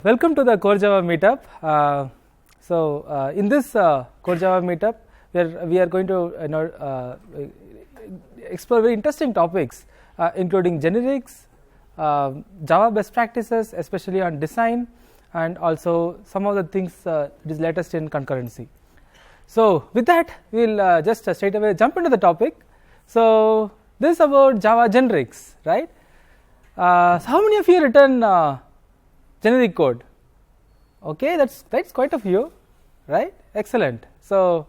Welcome to the Core JAVA Meetup. In this Core JAVA Meetup, we are going to explore very interesting topics, including generics, Java best practices, especially on design, and also some of the things that is latest in concurrency. So with that, we'll just straight away jump into the topic. So this is about Java generics, right? So how many of you written generic code? Okay, that's quite a few, right? Excellent. So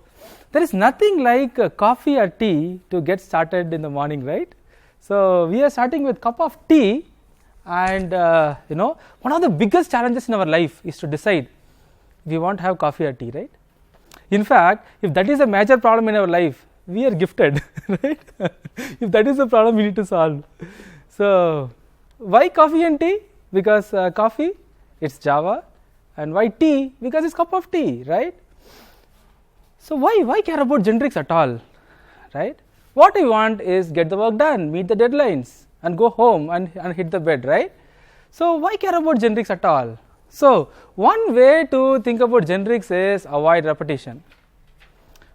there is nothing like coffee or tea to get started in the morning, right? So we are starting with cup of tea, and one of the biggest challenges in our life is to decide if we want to have coffee or tea, right? In fact, if that is a major problem in our life, we are gifted, right? If that is the problem we need to solve. So why coffee and tea? Because coffee, it's Java, and why tea? Because it's cup of tea, right? So why care about generics at all, right? What we want is get the work done, meet the deadlines, and go home and hit the bed, right? So why care about generics at all? So one way to think about generics is avoid repetition.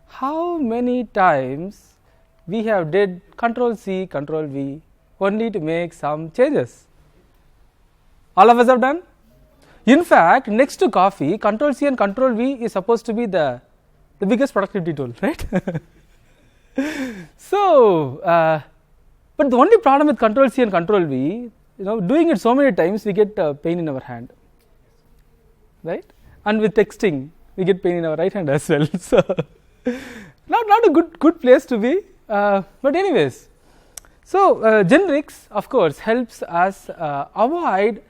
How many times we have did Control C, Control V only to make some changes? All of us have done? In fact, next to coffee, Control C and Control V is supposed to be the biggest productivity tool, right? So, but the only problem with Control C and Control V, doing it so many times, we get pain in our hand, right? And with texting, we get pain in our right hand as well. So, not a good place to be. But anyways, so generics, of course, helps us avoid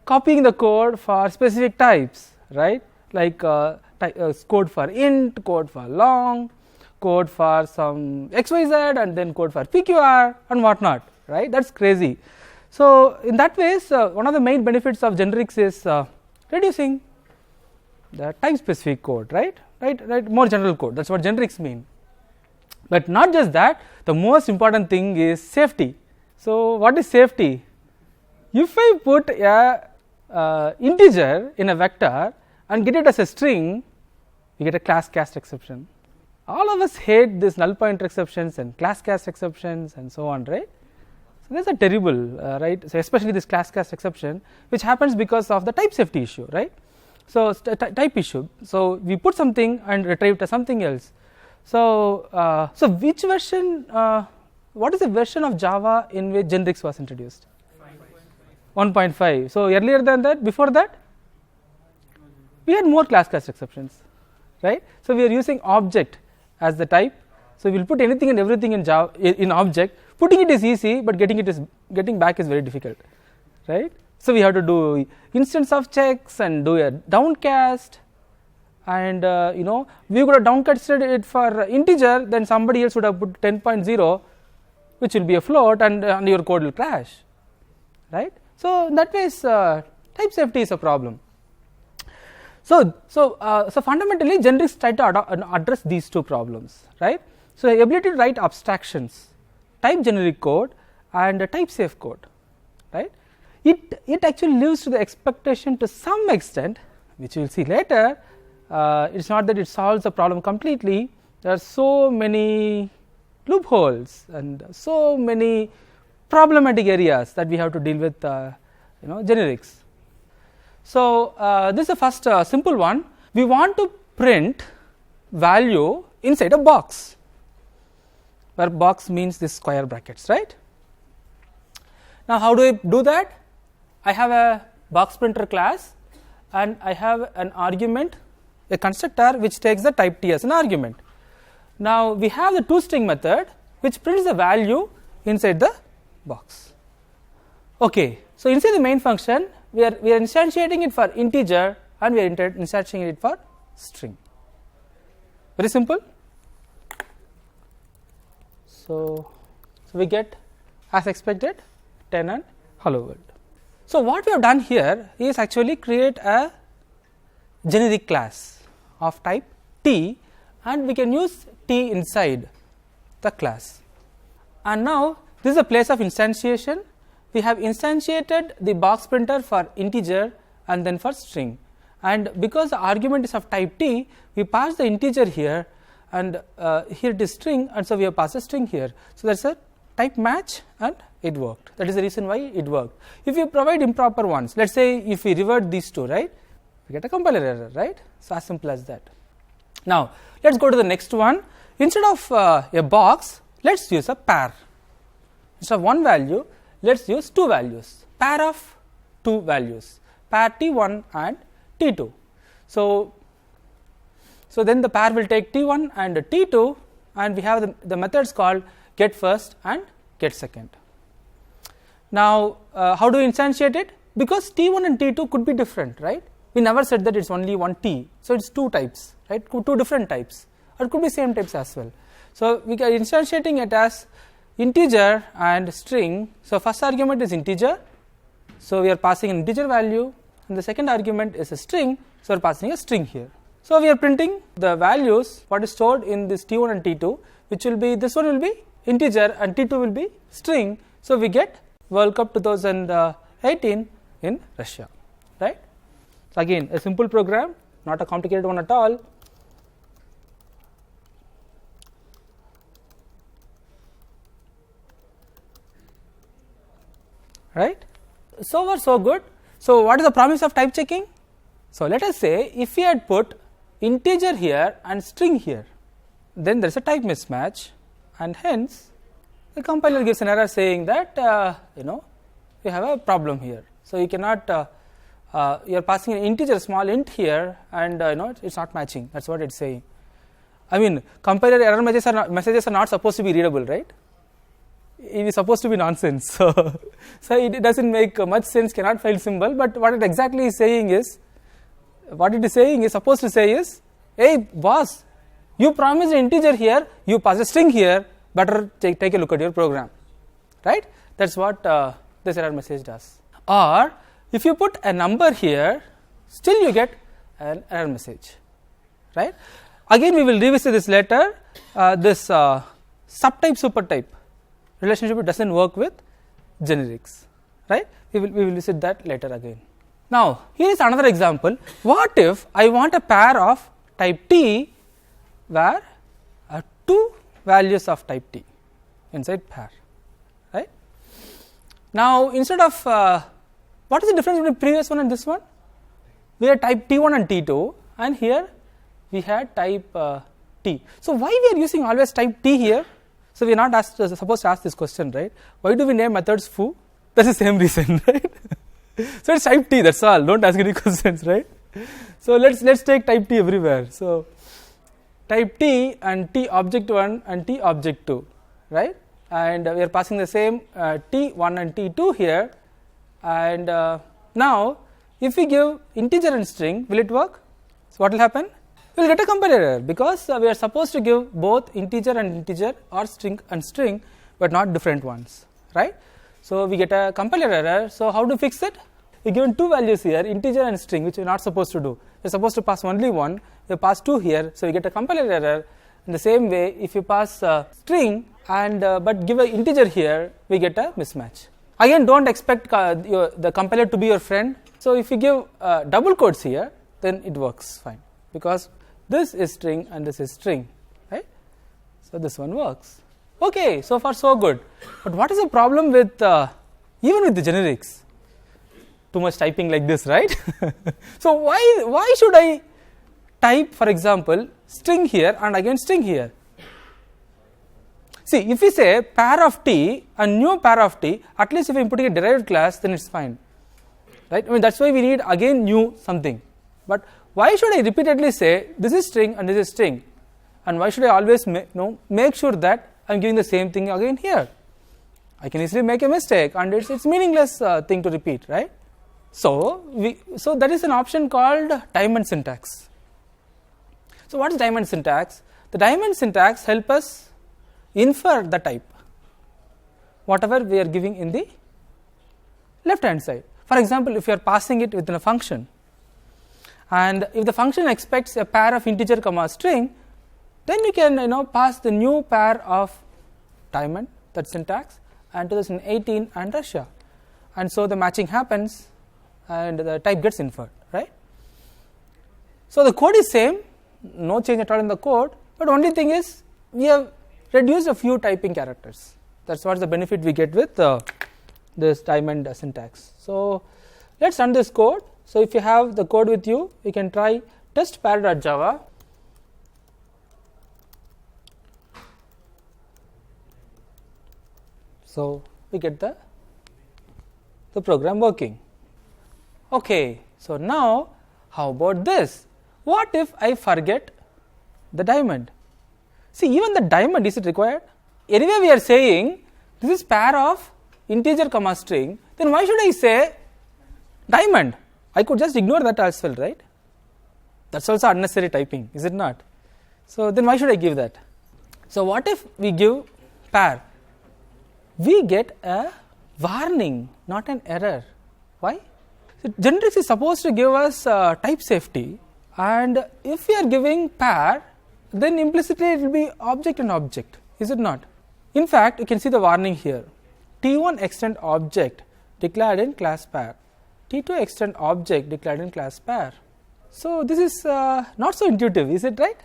copying the code for specific types, right? Like code for int, code for long, code for some XYZ, and then code for PQR and whatnot, right? That's crazy. So in that ways, one of the main benefits of generics is reducing the type specific code, right? More general code. That's what generics mean. But not just that, the most important thing is safety. So what is safety? If I put a integer in a vector and get it as a string, we get a class cast exception. All of us hate these null pointer exceptions and class cast exceptions and so on, right? So these are terrible, right? So especially this class cast exception, which happens because of the type safety issue, right? So type issue. So we put something and retrieve to something else. So which version? What is the version of Java in which generics was introduced? 1.5. So earlier than that, before that, we had more class cast exceptions, right? So we are using object as the type. So we will put anything and everything in Java in object. Putting it is easy, but getting back is very difficult, right? So we have to do instance of checks and do a downcast, and we could have downcasted it for integer, then somebody else would have put 10.0, which will be a float, and your code will crash, right? So in that ways, type safety is a problem. So fundamentally, generics try to address these two problems, right? So the ability to write abstractions, type generic code, and type safe code, right? It actually lives to the expectation to some extent, which we will see later. It's not that it solves the problem completely. There are so many loopholes and so many problematic areas that we have to deal with generics. So this is the first simple one. We want to print value inside a box, where box means this square brackets, right? Now how do I do that? I have a box printer class, and I have an argument, a constructor which takes the type t as an argument. Now we have the toString method which prints the value inside the box. Okay, so inside the main function, we are instantiating it for integer, and we are instantiating it for string. Very simple. So we get, as expected, 10 and hello world. So what we have done here is actually create a generic class of type t, and we can use t inside the class. And now this is a place of instantiation. We have instantiated the box printer for integer and then for string. And because the argument is of type T, we pass the integer here, and here it is string, and so we have passed a string here. So that's a type match, and it worked. That is the reason why it worked. If you provide improper ones, let's say if we revert these two, right, we get a compiler error, right? So as simple as that. Now let's go to the next one. Instead of a box, let's use a pair. Instead of one value, let's use two values. Pair of two values. Pair T1 and T2. So then the pair will take T1 and T2, and we have the methods called get first and get second. Now how do we instantiate it? Because T1 and T2 could be different, right? We never said that it's only one T, so it's two types, right? Two different types, or it could be same types as well. So we are instantiating it as integer and string. So first argument is integer, so we are passing an integer value, and the second argument is a string, so we are passing a string here. So we are printing the values what is stored in this T1 and T2, which will be, this one will be integer and T2 will be string. So we get World Cup 2018 in Russia, right? So again, a simple program, not a complicated one at all. Right? So far so good. So what is the promise of type checking? So let us say if we had put integer here and string here, then there is a type mismatch, and hence the compiler gives an error saying that you have a problem here. So you cannot you are passing an integer small int here, and it's not matching. That's what it's saying. I mean, compiler error messages are not supposed to be readable, right? It is supposed to be nonsense. So it doesn't make much sense, cannot file symbol. But what it exactly is saying is, supposed to say is, hey boss, you promised an integer here, you pass a string here, better take a look at your program, right? That's what this error message does. Or if you put a number here, still you get an error message, right? Again, we will revisit this later. This subtype supertype relationship doesn't work with generics, right? We will visit that later again. Now here is another example. What if I want a pair of type T where two values of type T inside pair, right? Now instead of what is the difference between previous one and this one? We had type T1 and T2, and here we had type T. So why we are using always type T here? So we are not supposed to ask this question, right? Why do we name methods foo? That's the same reason, right? So it's type T, that's all. Don't ask any questions, right? So let's take type T everywhere. So type T and T object 1 and T object 2, right? And we are passing the same T1 and T2 here. And now if we give integer and string, will it work? So what will happen? We will get a compiler error, because we are supposed to give both integer and integer, or string and string, but not different ones, right? So we get a compiler error. So how to fix it? We given two values here, integer and string, which we are not supposed to do. We are supposed to pass only one. We pass two here, so we get a compiler error. In the same way, if you pass string and but give an integer here, we get a mismatch. Again, don't expect the compiler to be your friend. So if you give double quotes here, then it works fine, because this is string and this is string, right? So this one works. Okay, so far so good. But what is the problem with even with the generics? Too much typing like this, right? So why should I type, for example, string here and again string here? See, if we say pair of T and new pair of T, at least if I am putting a derived class, then it's fine, right? I mean, that's why we need again new something. But why should I repeatedly say this is string and this is string? And why should I always make sure that I am giving the same thing again here? I can easily make a mistake, and it's meaningless thing to repeat, right? So that is an option called diamond syntax. So what is diamond syntax? The diamond syntax help us infer the type, whatever we are giving in the left hand side. For example, if you are passing it within a function, and if the function expects a pair of integer comma string, then you can pass the new pair of diamond, that syntax, and 2018 and Russia, and so the matching happens and the type gets inferred, right? So the code is same, no change at all in the code, but only thing is we have reduced a few typing characters. That's what's the benefit we get with this diamond syntax. So let's run this code. So if you have the code with you, you can try test pair.java. So we get the program working. Okay, so now how about this? What if I forget the diamond? See, even the diamond, is it required? Anyway, we are saying this is pair of integer comma string, then why should I say diamond? I could just ignore that as well, right? That's also unnecessary typing, is it not? So then why should I give that? So what if we give pair? We get a warning, not an error. Why? So generics is supposed to give us type safety, and if we are giving pair, then implicitly it will be object and object, is it not? In fact, you can see the warning here. T1 extend object declared in class pair. T2 extend object declared in class pair. So this is not so intuitive, is it right?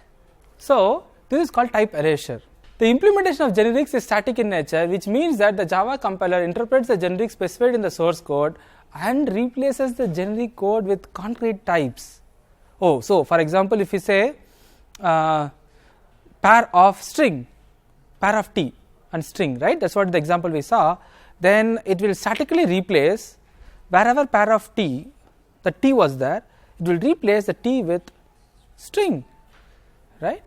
So this is called type erasure. The implementation of generics is static in nature, which means that the Java compiler interprets the generic specified in the source code and replaces the generic code with concrete types. Oh, so for example, if we say pair of string, pair of t and string, right? That's what the example we saw. Then it will statically replace wherever pair of t, the t was there, it will replace the t with string, right?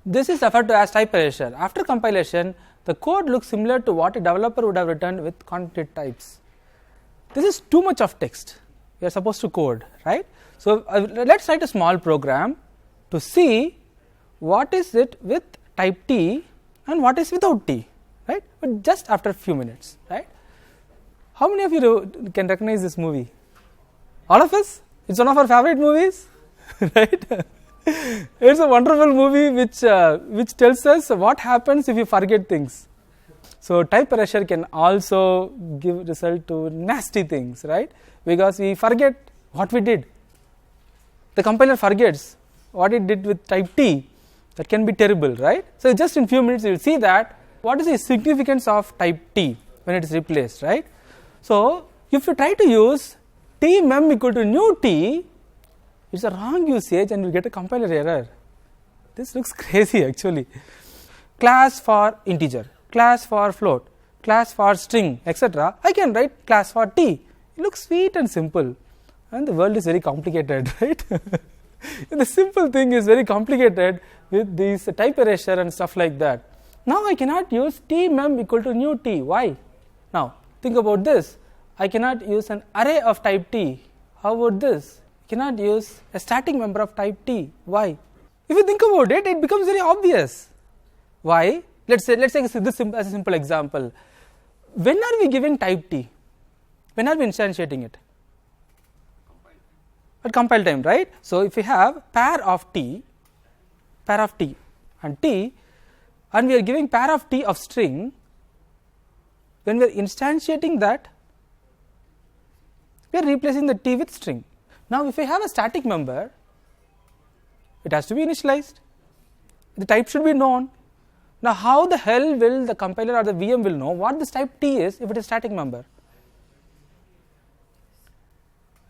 This is referred to as type erasure. After compilation, the code looks similar to what a developer would have written with concrete types. This is too much of text. We are supposed to code, right? So let's write a small program to see what is it with type t and what is without t, right? But just after a few minutes, right? How many of you can recognize this movie? All of us? It's one of our favorite movies, right? It's a wonderful movie which tells us what happens if you forget things. So type erasure can also give result to nasty things, right? Because we forget what we did. The compiler forgets what it did with type t. That can be terrible, right? So just in few minutes you will see that what is the significance of type t when it is replaced, right? So if you try to use t mem equal to new t, it's a wrong usage and you get a compiler error. This looks crazy actually. Class for integer, class for float, class for string, etc. I can write class for t. It looks sweet and simple, and the world is very complicated, right? The simple thing is very complicated with these type erasure and stuff like that. Now I cannot use t mem equal to new t. Why? Now think about this. I cannot use an array of type t. How about this? Cannot use a static member of type t. Why? If you think about it, it becomes very obvious. Why? Let's take this as a simple example. When are we giving type t? When are we instantiating it? At compile time, right? So if we have pair of t and t, and we are giving pair of t of string, when we are instantiating that, we are replacing the t with string. Now if we have a static member, it has to be initialized. The type should be known. Now how the hell will the compiler or the VM will know what this type t is if it is static member?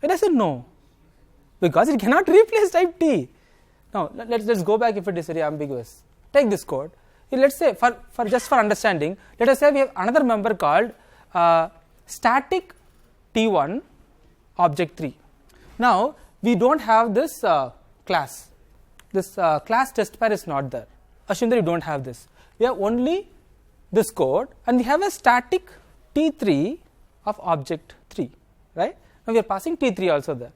It doesn't know, because it cannot replace type t. Now let's go back if it is very ambiguous. Take this code. Let's say for understanding, let us say we have another member called static t1 object 3. Now we don't have this class. This class test pair is not there. Assume that you don't have this. We have only this code, and we have a static t3 of object 3, right? Now we are passing t3 also there.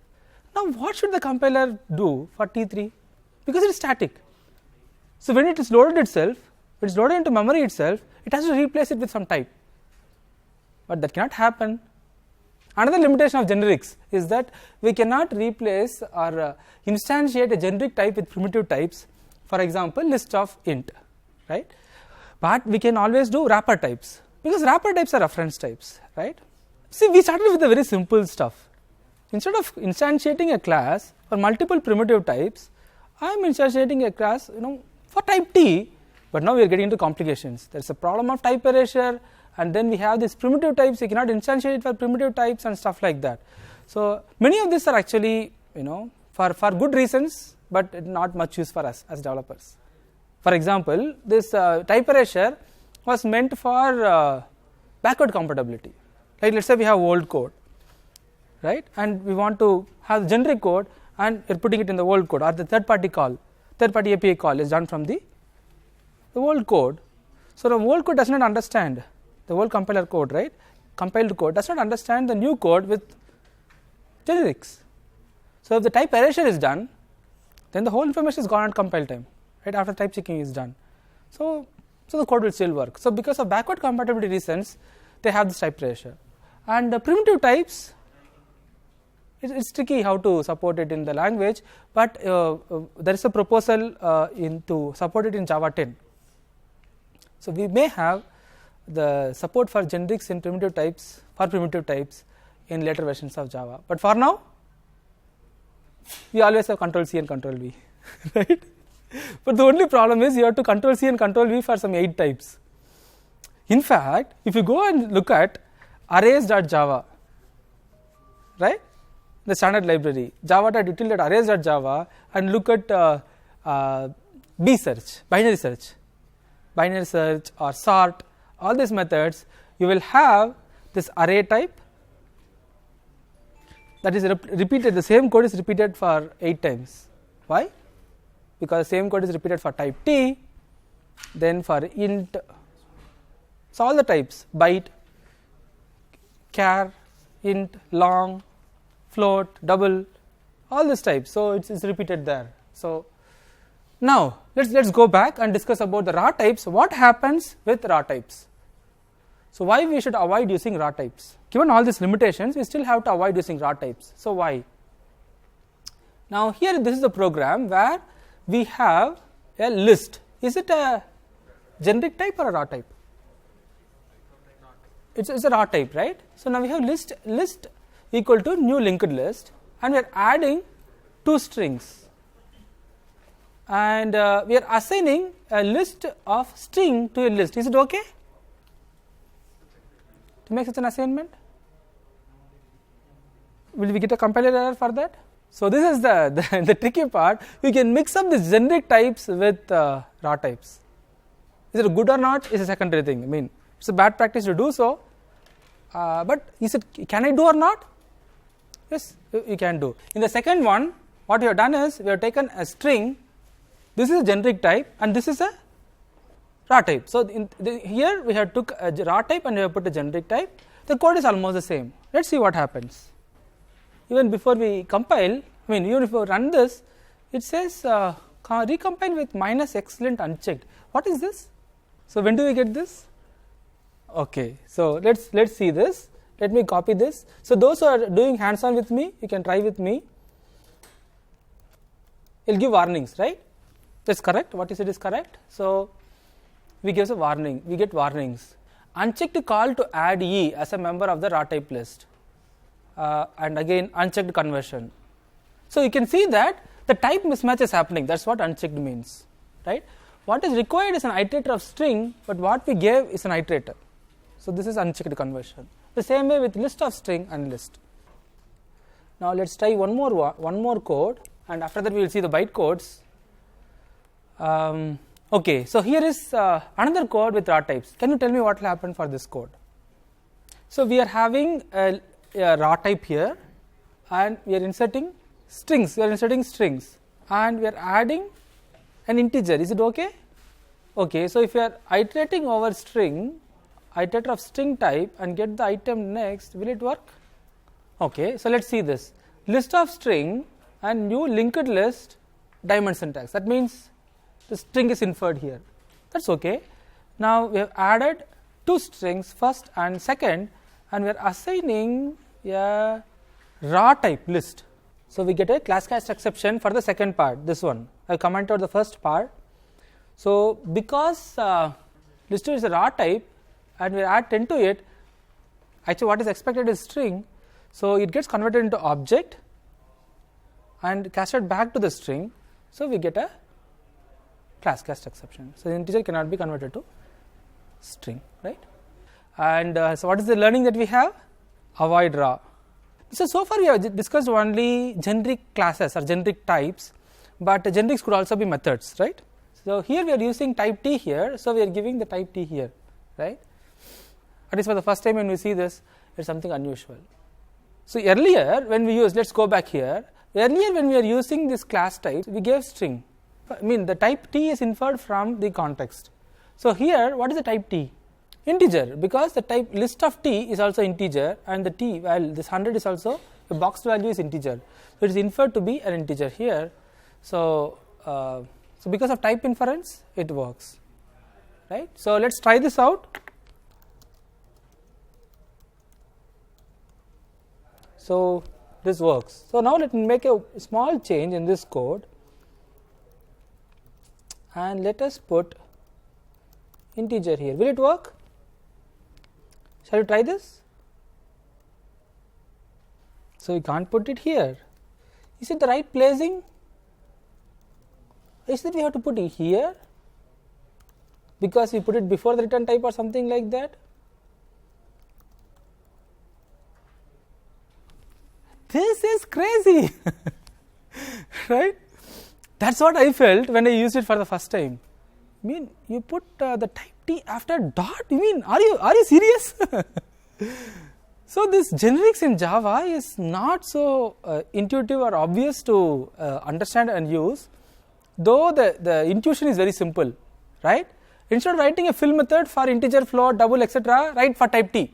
Now what should the compiler do for t3? Because it is static. So when it is loaded itself, when it is loaded into memory itself, it has to replace it with some type. But that cannot happen. Another limitation of generics is that we cannot replace or instantiate a generic type with primitive types. For example, list of int, right? But we can always do wrapper types, because wrapper types are reference types, right? See, we started with the very simple stuff. instead of instantiating a class for multiple primitive types, I am instantiating a class for type T, but now we are getting into complications. There is a problem of type erasure, and then we have these primitive types. You cannot instantiate for primitive types and stuff like that. So many of these are actually for good reasons, but not much use for us as developers. For example, this type erasure was meant for backward compatibility. Like let's say we have old code, right, and we want to have generic code, and we are putting it in the old code, or the third party API call is done from the old code. So the old code does not understand the old compiler code, right? Compiled code does not understand the new code with generics. So if the type erasure is done, then the whole information is gone at compile time, right, after type checking is done. So the code will still work. So because of backward compatibility reasons, they have this type erasure. And the primitive types, it's tricky how to support it in the language, but there is a proposal to support it in Java 10. So we may have the support for generics in primitive types in later versions of Java. But for now, we always have Control C and Control V, right? But the only problem is you have to Control C and Control V for some 8 types. In fact, if you go and look at arrays.java, right, the standard library, java.util.arrays.java, and look at B search, binary search or sort, all these methods, you will have this array type that is repeated. The same code is repeated for 8 times. Why? Because the same code is repeated for type T, then for int, so all the types, byte, char, int, long, float, double, all these types. So it's repeated there. So now let's go back and discuss about the raw types. What happens with raw types? So why we should avoid using raw types? Given all these limitations, we still have to avoid using raw types. So why? Now here this is the program where we have a list. Is it a generic type or a raw type? It's a raw type, right? So now we have list equal to new linked list, and we are adding 2 strings, and we are assigning a list of string to a list. Is it okay to make such an assignment? Will we get a compiler error for that? So this is the tricky part. You can mix up these generic types with raw types. Is it good or not is a secondary thing. I mean, it's a bad practice to do so, but can I do or not? Yes, you can do. In the second one, what we have done is we have taken a string. This is a generic type, and this is a raw type. So here we have took a raw type and we have put a generic type. The code is almost the same. Let's see what happens. Even before we compile, even if we run this, it says recompile with -excellent unchecked. What is this? So when do we get this? Okay, so let's see this. Let me copy this. So those who are doing hands-on with me, you can try with me. It will give warnings, right? That's correct. What you said is correct. So we give a warning. We get warnings. Unchecked call to add E as a member of the raw type list, and again unchecked conversion. So you can see that the type mismatch is happening. That's what unchecked means, right? What is required is an iterator of string, but what we gave is an iterator. So this is unchecked conversion. The same way with list of string and list. Now let's try one more code, and after that we will see the bytecodes. Okay, so here is another code with raw types. Can you tell me what will happen for this code? So we are having a raw type here, and we are inserting strings. And we are adding an integer. Is it okay? Okay, so if you are iterating over string, iterator of string type, and get the item next, will it work? Okay, so let's see this. List of string and new linked list diamond syntax. That means the string is inferred here. That's okay. Now we have added 2 strings, first and second, and we are assigning a raw type list. So we get a class cast exception for the second part, this one. I commented the first part. So because list is a raw type and we add 10 to it, actually what is expected is string. So it gets converted into object and casted back to the string. So we get a class cast exception. So the integer cannot be converted to string, right? And so what is the learning that we have? Avoid raw. So far we have discussed only generic classes or generic types, but generics could also be methods, right? So here we are using type T here, so we are giving the type T here, right? At least for the first time when we see this, it's something unusual. So earlier when we use, let's go back here, earlier when we are using this class type, we gave string. I mean the type T is inferred from the context. So here what is the type T? Integer, because the type list of T is also integer, and the T, well, this 100 is also, the boxed value is integer. So it is inferred to be an integer here. So because of type inference, it works, right? So let's try this out. So this works. So now let me make a small change in this code, and let us put integer here. Will it work? Shall we try this? So we can't put it here. Is it the right placing? Is it we have to put it here because we put it before the return type or something like that? This is crazy, right? That's what I felt when I used it for the first time. I mean, you put the type T after dot? You mean, are you serious? So this generics in Java is not so intuitive or obvious to understand and use, though the intuition is very simple, right? Instead of writing a fill method for integer, float, double, etc., write for type T.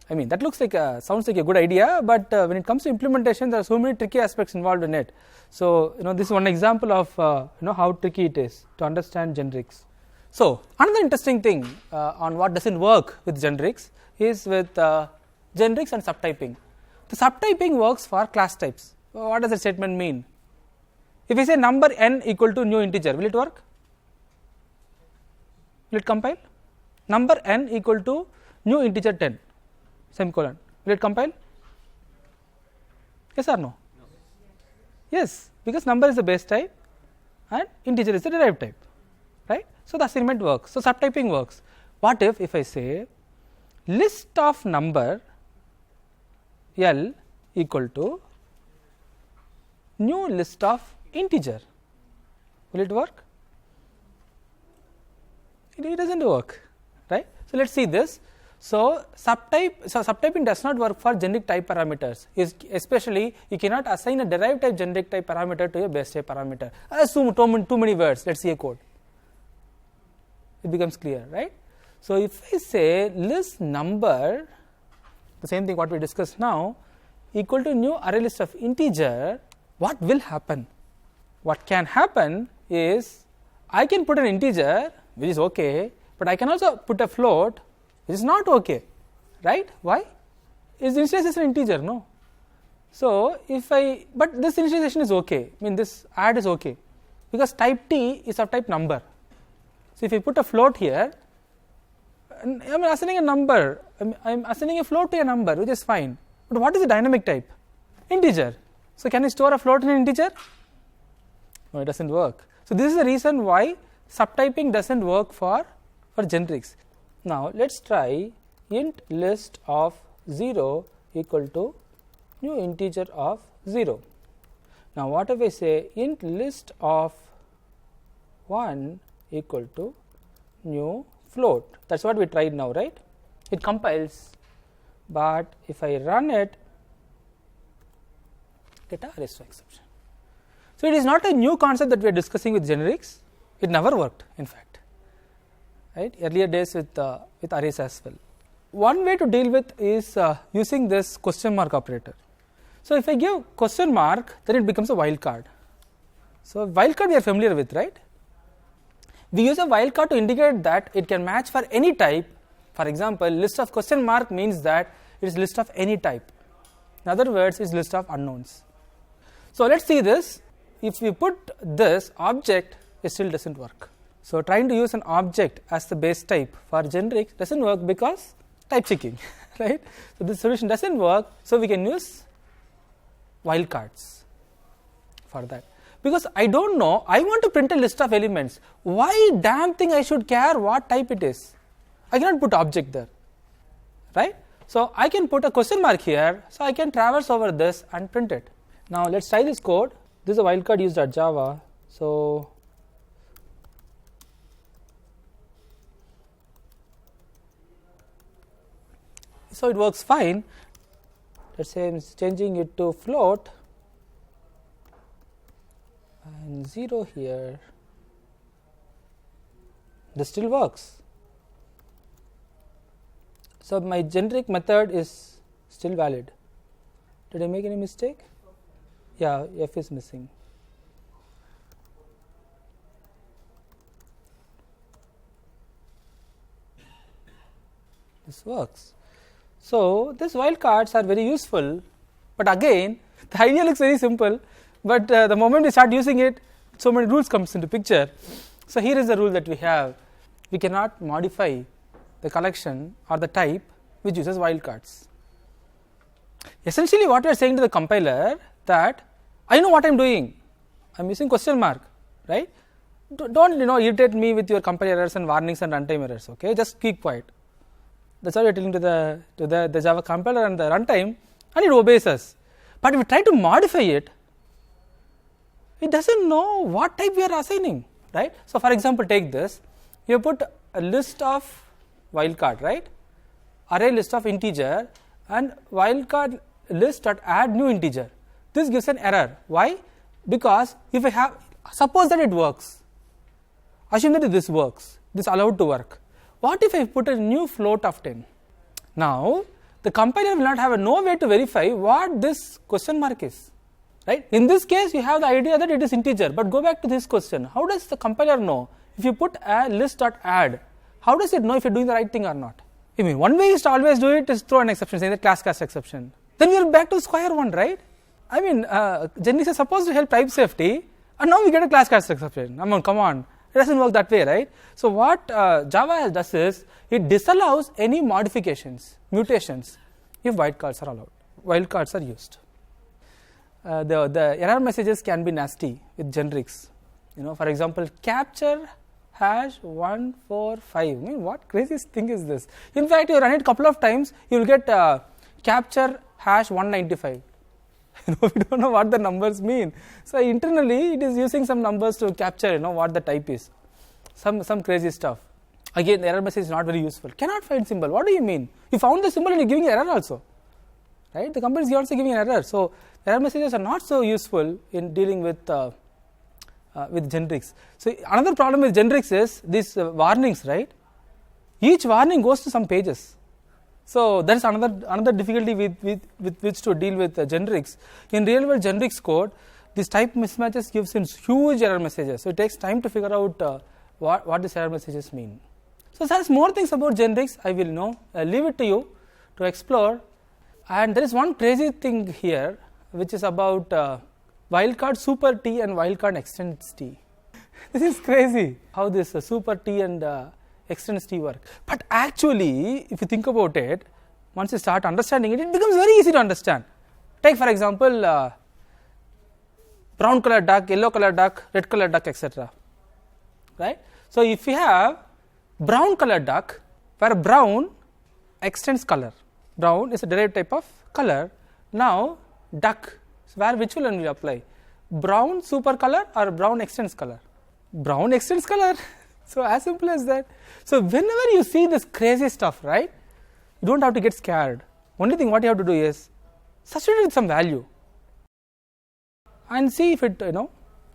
I mean, that looks like sounds like a good idea, but when it comes to implementation, there are so many tricky aspects involved in it. So this is one example of how tricky it is to understand generics. So another interesting thing on what doesn't work with generics is with generics and subtyping. The subtyping works for class types. What does the statement mean? If I say number n equal to new integer, will it work? Will it compile? Number n equal to new integer 10, semicolon. Will it compile? Yes or no? No. Yes, because number is the base type and integer is the derived type, right? So the assignment works. So subtyping works. What if I say list of number L equal to new list of integer? Will it work? It doesn't work, right? So let's see this. So subtyping does not work for generic type parameters. Especially you cannot assign a derived type generic type parameter to a base type parameter. Too many words. Let's see a code. It becomes clear, right? So if I say list number, the same thing what we discussed now, equal to new array list of integer, what will happen? What can happen is I can put an integer, which is okay, but I can also put a float, which is not okay, right? Why? Is initialization an integer? No. So but this initialization is okay. I mean this add is okay because type T is of type number. So if I put a float here, I'm assigning a number. I'm assigning a float to a number, which is fine. But what is the dynamic type? Integer. So can I store a float in an integer? No, it doesn't work. So this is the reason why subtyping doesn't work for generics. Now let's try int list of 0 equal to new integer of 0. Now what if I say int list of 1 equal to new float? That's what we tried now, right? It compiles, but if I run it, get a arrest exception. So it is not a new concept that we are discussing with generics. It never worked, in fact, right? Earlier days with arrays as well. One way to deal with is using this question mark operator. So if I give question mark, then it becomes a wildcard. So wildcard we are familiar with, right? We use a wildcard to indicate that it can match for any type. For example, list of question mark means that it is list of any type. In other words, it is list of unknowns. So let's see this. If we put this object, it still doesn't work. So trying to use an object as the base type for generics doesn't work because type checking, right? So this solution doesn't work, so we can use wildcards for that. Because I don't know, I want to print a list of elements. Why damn thing I should care what type it is? I cannot put object there, right? So I can put a question mark here, so I can traverse over this and print it. Now let's try this code. This is a wildcard use.java. So it works fine. Let's say I'm changing it to float and 0 here. This still works. So my generic method is still valid. Did I make any mistake? Yeah, f is missing. This works. So these wildcards are very useful, but again the idea looks very simple, but the moment we start using it, so many rules comes into picture. So here is the rule that we have: we cannot modify the collection or the type which uses wildcards. Essentially what we are saying to the compiler that I know what I am doing, I am using question mark, right? Don't irritate me with your compile errors and warnings and runtime errors, okay? Just keep quiet. That's what we are telling to the Java compiler and the runtime, and it obeys us. But if we try to modify it, it doesn't know what type we are assigning, right? So for example, take this, you put a list of wildcard, right? Array list of integer and wildcard list dot add new integer. This gives an error. Why? Because if I have, suppose that it works, assume that this works, this allowed to work. What if I put a new float of 10? Now the compiler will not have no way to verify what this question mark is, right? In this case you have the idea that it is integer, but go back to this question, how does the compiler know if you put a list dot add, how does it know if you are doing the right thing or not? I mean, one way is to always do it is throw an exception, say the class exception. Then we are back to square one, right? I mean, Genix is supposed to help type safety, and now we get a class exception. I mean, come on, it doesn't work that way, right? So what Java does is it disallows any modifications, mutations, if wildcards are allowed. Wildcards are used. The error messages can be nasty with generics. For example, capture hash 145. I mean, what crazy thing is this? In fact, you run it a couple of times, you will get capture hash 195. We don't know what the numbers mean. So internally, it is using some numbers to capture, what the type is. Some crazy stuff. Again, the error message is not very useful. Cannot find symbol. What do you mean? You found the symbol and you're giving error also, right? The compiler is also giving an error. So error messages are not so useful in dealing with generics. So another problem with generics is these warnings, right? Each warning goes to some pages. So that is another difficulty with which to deal with generics. In real world generics code, this type mismatches gives in huge error messages. So it takes time to figure out what these error messages mean. So there's more things about generics. I will leave it to you to explore. And there is one crazy thing here, which is about wildcard super T and wildcard extends T. This is crazy how this super T and extends T work. But actually, if you think about it, once you start understanding it, it becomes very easy to understand. Take for example, brown color duck, yellow color duck, red color duck, etc. Right? So if you have brown color duck, where brown extends color, brown is a derived type of color. Now duck, where which one will apply? Brown super color or brown extends color? Brown extends color. So as simple as that. So whenever you see this crazy stuff, right, you don't have to get scared. Only thing what you have to do is substitute with some value and see if it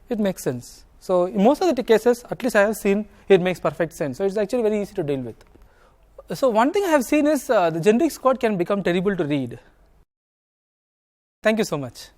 it makes sense. So in most of the cases, at least I have seen, it makes perfect sense. So it's actually very easy to deal with. So one thing I have seen is the generics code can become terrible to read. Thank you so much.